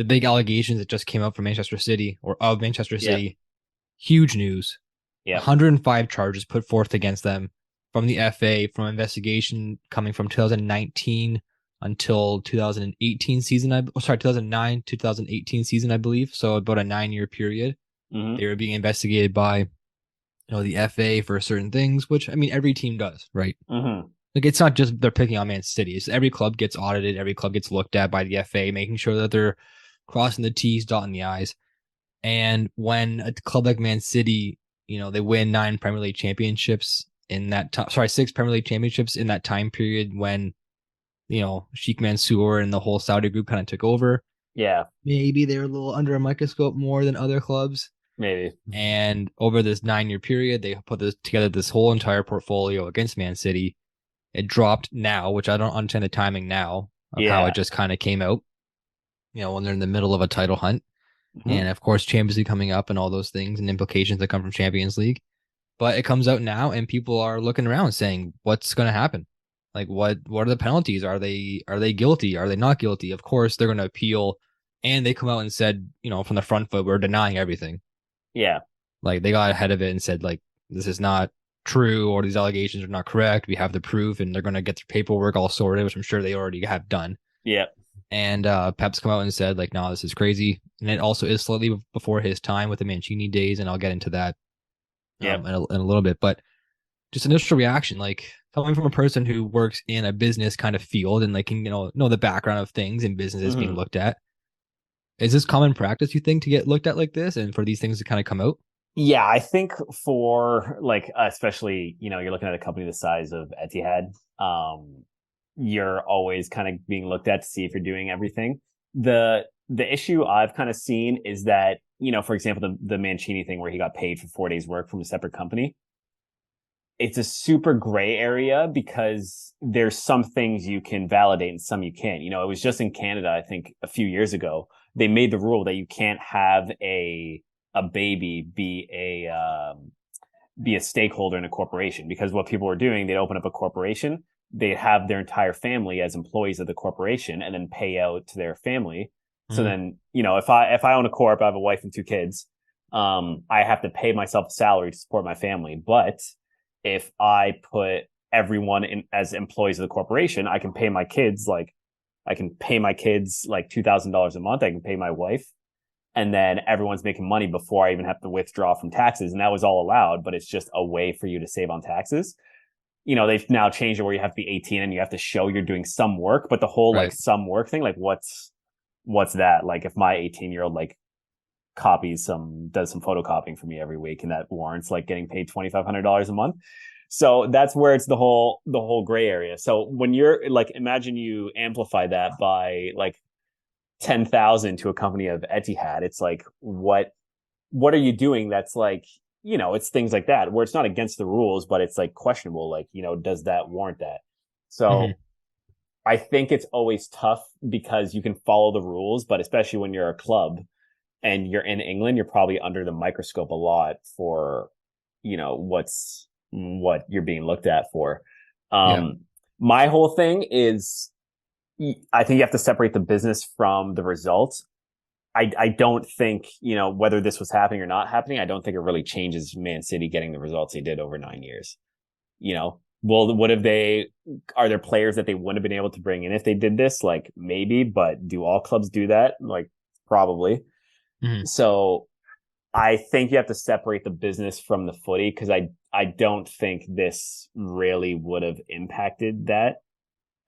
the big allegations that just came up from Manchester City or of Manchester Yep. City. Huge news. Yep. 105 charges put forth against them from the FA from investigation coming from 2019 until 2018 season. 2009 2018 season, I believe. So about a 9-year period. Mm-hmm. They were being investigated by the FA for certain things, which I mean every team does, right? Mm-hmm. Like it's not just they're picking on Man City. It's every club gets audited, every club gets looked at by the FA, making sure that they're crossing the T's, dotting the I's. And when a club like Man City, they win 9 Premier League championships in that time, sorry, 6 Premier League championships in that time period when, Sheikh Mansour and the whole Saudi group kind of took over. Yeah. Maybe they're a little under a microscope more than other clubs. Maybe. And over this 9-year period, they put together this whole entire portfolio against Man City. It dropped now, which I don't understand the timing now of how it Yeah. just kind of came out, when they're in the middle of a title hunt. Mm-hmm. And of course, Champions League coming up and all those things and implications that come from Champions League. But it comes out now, and people are looking around saying, "What's going to happen? Like, what are the penalties? Are they guilty? Are they not guilty?" Of course, they're going to appeal, and they come out and said, from the front foot, we're denying everything. Yeah. Like they got ahead of it and said, like, this is not true, or these allegations are not correct. We have the proof, and they're going to get their paperwork all sorted, which I'm sure they already have done. Yeah. And Pep's come out and said, like, no, this is crazy. And it also is slightly before his time with the Mancini days, and I'll get into that Yep. in a little bit. But just initial reaction, like coming from a person who works in a business kind of field and like can know the background of things and businesses being Mm-hmm. looked at. Is this common practice, you think, to get looked at like this and for these things to kind of come out? Yeah, I think for like especially, you're looking at a company the size of Etihad, you're always kind of being looked at to see if you're doing everything. The issue I've kind of seen is that, for example, the Mancini thing where he got paid for 4 days work from a separate company. It's a super gray area because there's some things you can validate and some you can't. It was just in Canada, I think a few years ago, they made the rule that you can't have a baby be a stakeholder in a corporation, because what people were doing, they'd open up a corporation, they'd have their entire family as employees of the corporation and then pay out to their family. So Mm-hmm. then, if I own a corp, I have a wife and 2 kids, I have to pay myself a salary to support my family. But if I put everyone in as employees of the corporation, I can pay my kids like $2,000 a month. I can pay my wife, and then everyone's making money before I even have to withdraw from taxes. And that was all allowed, but it's just a way for you to save on taxes. They've now changed it where you have to be 18 and you have to show you're doing some work, but the whole like Right. some work thing, like what's that? Like if my 18-year-old like does some photocopying for me every week, and that warrants like getting paid $2,500 a month. So that's where it's the whole gray area. So when you're like, imagine you amplify that by like 10,000 to a company of Etihad. It's like, what are you doing? That's like, it's things like that where it's not against the rules, but it's like questionable. Like, does that warrant that? Mm-hmm. So I think it's always tough because you can follow the rules, but especially when you're a club and you're in England, you're probably under the microscope a lot for, what you're being looked at for. Yeah. My whole thing is, I think you have to separate the business from the results. I don't think, whether this was happening or not happening, I don't think it really changes Man City getting the results they did over 9 years. Well, are there players that they wouldn't have been able to bring in if they did this? Like maybe, but do all clubs do that? Like probably. Mm-hmm. So I think you have to separate the business from the footy, because I don't think this really would have impacted that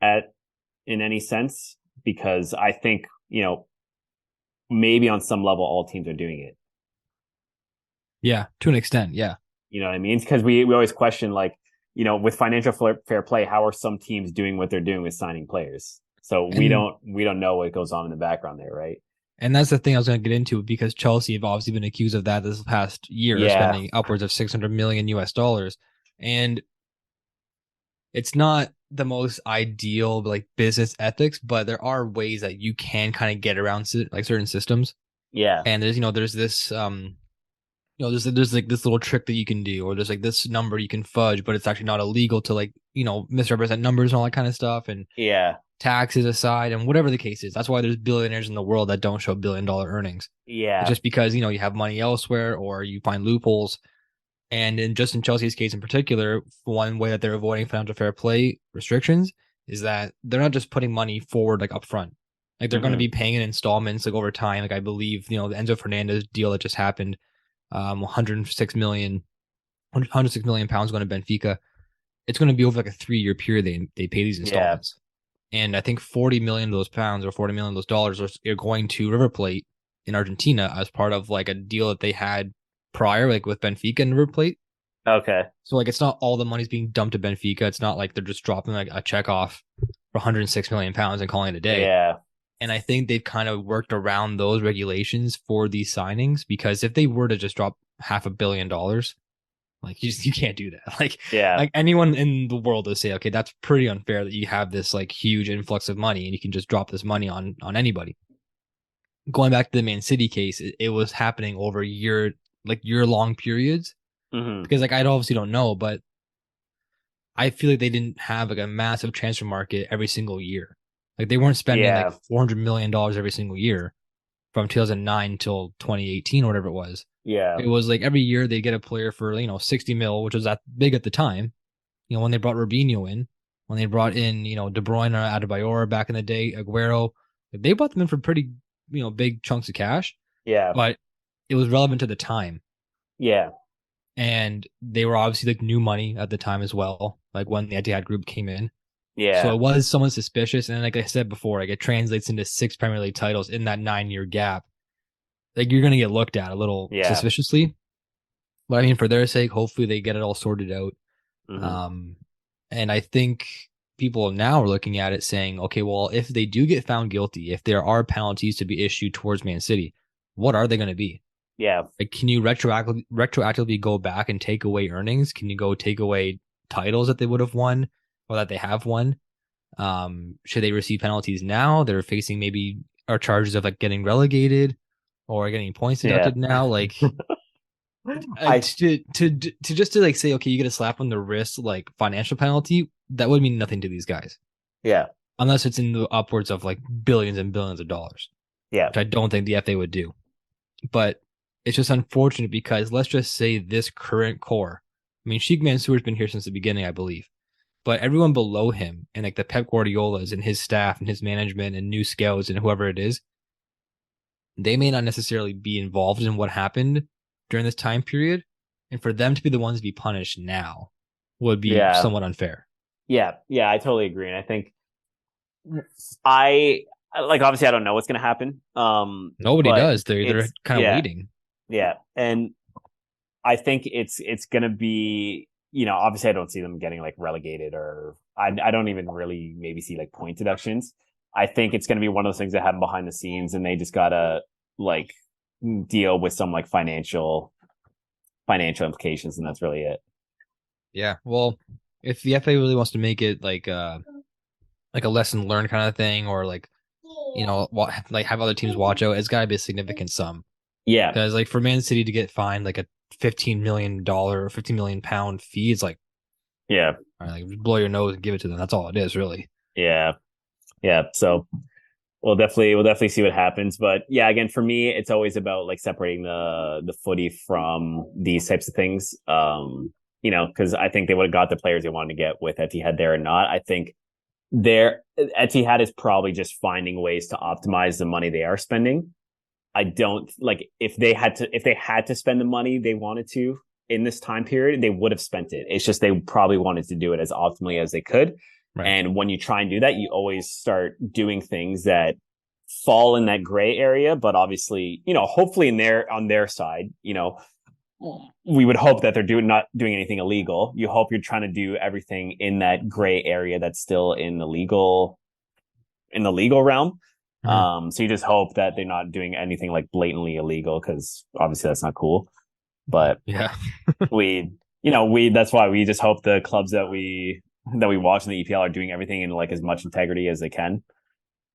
at in any sense, because I think, maybe on some level all teams are doing it. Yeah. To an extent. Yeah. You know what I mean? Because we always question, like, with financial fair play, how are some teams doing what they're doing with signing players? So we And don't know what goes on in the background there, right? And that's the thing I was going to get into because Chelsea have obviously been accused of that this past year, Yeah. spending upwards of 600 million US dollars. And it's not the most ideal like business ethics, but there are ways that you can kind of get around like certain systems. Yeah. And there's this there's like this little trick that you can do, or there's like this number you can fudge, but it's actually not illegal to like misrepresent numbers and all that kind of stuff. And Yeah. taxes aside and whatever the case is. That's why there's billionaires in the world that don't show $1 billion earnings. It's Yeah. just because, you have money elsewhere or you find loopholes. And in Chelsea's case in particular, one way that they're avoiding financial fair play restrictions is that they're not just putting money forward like upfront. Like they're going to Mm-hmm. be paying in installments like over time. Like I believe, the Enzo Fernandez deal that just happened, 106 million pounds going to Benfica. It's going to be over like a 3-year period. They pay these Yeah. installments, and I think 40 million of those pounds or 40 million of those dollars are going to River Plate in Argentina as part of like a deal that they had prior, like with Benfica and River Plate. Okay. So like it's not all the money's being dumped to Benfica. It's not like they're just dropping like a check off for 106 million pounds and calling it a day. Yeah. And I think they've kind of worked around those regulations for these signings because if they were to just drop $500 million, like you can't do that. Yeah. Like anyone in the world would say, okay, that's pretty unfair that you have this like huge influx of money and you can just drop this money on anybody. Going back to the Man City case, it was happening over year long periods Mm-hmm. because like I obviously don't know, but I feel like they didn't have like a massive transfer market every single year. Like they weren't spending like Yeah. $400 million every single year from 2009 till 2018 or whatever it was. Yeah. It was like every year they get a player for 60 mil, which was that big at the time. When they brought Robinho in, when they brought in De Bruyne or Adebayor back in the day, Aguero, they brought them in for pretty big chunks of cash, Yeah. but it was relevant to the time, Yeah. and they were obviously like new money at the time as well, like when the Etihad group came in. So Yeah. it was somewhat suspicious, and like I said before, like it translates into 6 Premier League titles in that 9-year gap. Like you're gonna get looked at a little Yeah. suspiciously. But I mean, for their sake, hopefully they get it all sorted out. Mm-hmm. Um, and I think people now are looking at it saying, okay, well, if they do get found guilty, if there are penalties to be issued towards Man City, what are they going to be? Yeah. Like, can you retroactively go back and take away earnings? Can you go take away titles that they would have won or that they have won? Should they receive penalties now? They're facing maybe our charges of like getting relegated or getting points Yeah. deducted now. Like I to just to like say, okay, you get a slap on the wrist, like financial penalty, that would mean nothing to these guys Yeah. unless it's in the upwards of like billions and billions of dollars, Yeah. which I don't think the FA would do. But it's just unfortunate because let's just say this current core. I mean, Sheikh Mansour's been here since the beginning, I believe, but everyone below him and like the Pep Guardiolas and his staff and his management and new scouts and whoever it is, they may not necessarily be involved in what happened during this time period. And for them to be the ones to be punished now would be Yeah. somewhat unfair. Yeah. Yeah. I totally agree. And I think I like obviously I don't know what's gonna happen. Nobody But does. They're it's kind of yeah, waiting. yeah. And I think it's gonna be, obviously I don't see them getting like relegated or I don't even really maybe see like point deductions. I think it's gonna be one of those things that happen behind the scenes and they just gotta like deal with some like financial implications and that's really it. Yeah. Well, if the FA really wants to make it like a lesson learned kind of thing, or like like have other teams watch out, it's got to be a significant sum. Yeah. Because like for Man City to get fined like a $15 million or 50 million pound fee, it's like, Yeah. all right, like blow your nose and give it to them. That's all it is, really. Yeah. Yeah. So we'll definitely see what happens. But yeah, again, for me, it's always about like separating the footy from these types of things. Because I think they would have got the players they wanted to get with Etihad there or not. I think Etihad is probably just finding ways to optimize the money they are spending. I don't like if they had to spend the money they wanted to in this time period, they would have spent it. It's just they probably wanted to do it as optimally as they could. Right. And when you try and do that, you always start doing things that fall in that gray area. But obviously, hopefully on their side, we would hope that they're not doing anything illegal. You hope you're trying to do everything in that gray area that's still in the legal realm. Mhm. So you just hope that they're not doing anything like blatantly illegal because obviously that's not cool. But Yeah. that's why we just hope the clubs that we watch in the EPL are doing everything in like as much integrity as they can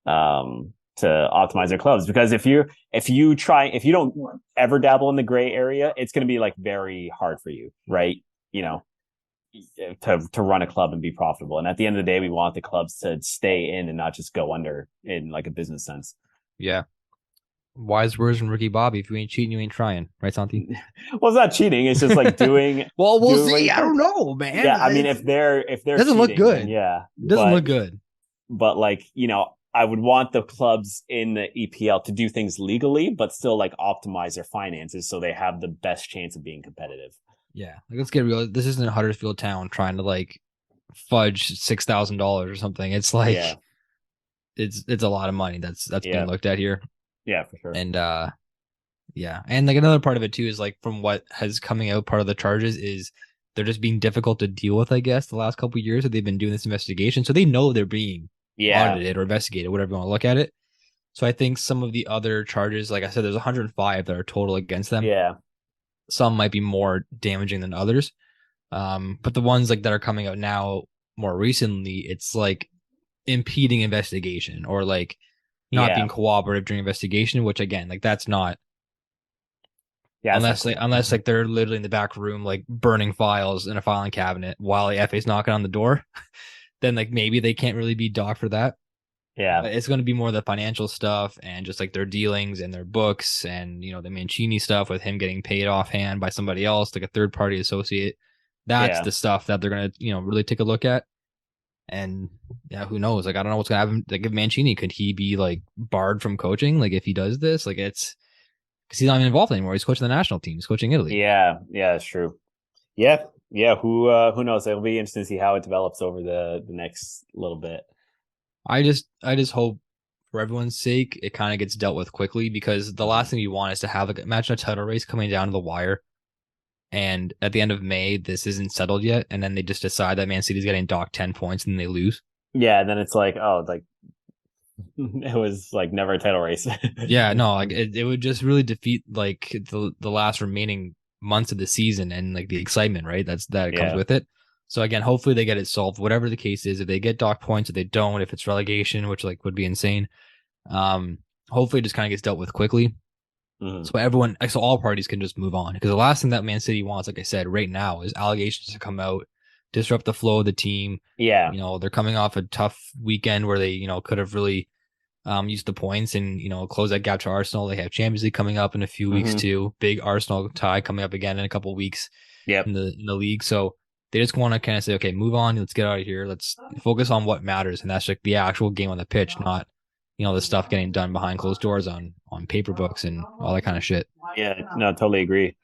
to optimize their clubs. Because if you don't ever dabble in the gray area, it's going to be like very hard for you, right? to run a club and be profitable. And at the end of the day, we want the clubs to stay in and not just go under in like a business sense. Yeah. Wise words from Ricky Bobby. If you ain't cheating, you ain't trying. Right, Santi? Well, it's not cheating. It's just like doing Well, we'll doing what see. you I can. don't know, man. Yeah, I mean, It if they're doesn't look cheating, then good. yeah. It doesn't look good. But like, I would want the clubs in the EPL to do things legally, but still like optimize their finances so they have the best chance of being competitive. Yeah, like, let's get real. This isn't Huddersfield Town trying to like fudge $6,000 or something. It's like Yeah, it's a lot of money that's being yeah, looked at here. yeah, for sure. And yeah, and like another part of it too is like from what has coming out, part of the charges is they're just being difficult to deal with. I guess the last couple of years that they've been doing this investigation, so they know they're being Yeah, audited or investigated, whatever you want to look at it. So I think some of the other charges, like I said, there's 105 that are total against them. yeah, Some might be more damaging than others. But the ones like that are coming out now more recently, it's like impeding investigation or like not yeah, being cooperative during investigation, which again, like that's not yeah. It's not cool. unless like they're literally in the back room like burning files in a filing cabinet while the FA's knocking on the door, then like maybe they can't really be docked for that. Yeah, But it's going to be more the financial stuff and just like their dealings and their books and the Mancini stuff with him getting paid offhand by somebody else, like a third party associate. That's yeah, the stuff that they're going to really take a look at. And yeah, who knows? Like I don't know what's going to happen. Like if Mancini, could he be like barred from coaching? Like if he does this, like it's because he's not even involved anymore. He's coaching the national team. He's coaching Italy. yeah, yeah. That's true. Yeah, yeah. Who knows? It'll be interesting to see how it develops over the next little bit. I just hope for everyone's sake it kind of gets dealt with quickly because the last thing you want is to have like imagine a title race coming down to the wire and at the end of May this isn't settled yet and then they just decide that Man City's getting docked 10 points and then they lose. Yeah, and then it's like, oh, like it was like never a title race. Yeah, no, like it would just really defeat like the last remaining months of the season and like the excitement, right? That comes Yeah. with it. So again, hopefully they get it solved. Whatever the case is, if they get dock points, if they don't, if it's relegation, which like would be insane. Hopefully it just kind of gets dealt with quickly. Mhm. So everyone, so all parties can just move on. Because the last thing that Man City wants, like I said, right now is allegations to come out, disrupt the flow of the team. Yeah. They're coming off a tough weekend where they, could have really use the points and close that gap to Arsenal. They have Champions League coming up in a few weeks Mhm. too. Big Arsenal tie coming up again in a couple of weeks Yep. in the league. So they just want to kind of say, okay, move on. Let's get out of here. Let's focus on what matters, and that's like the actual game on the pitch, not the stuff getting done behind closed doors on paper books and all that kind of shit. Yeah. No, totally agree.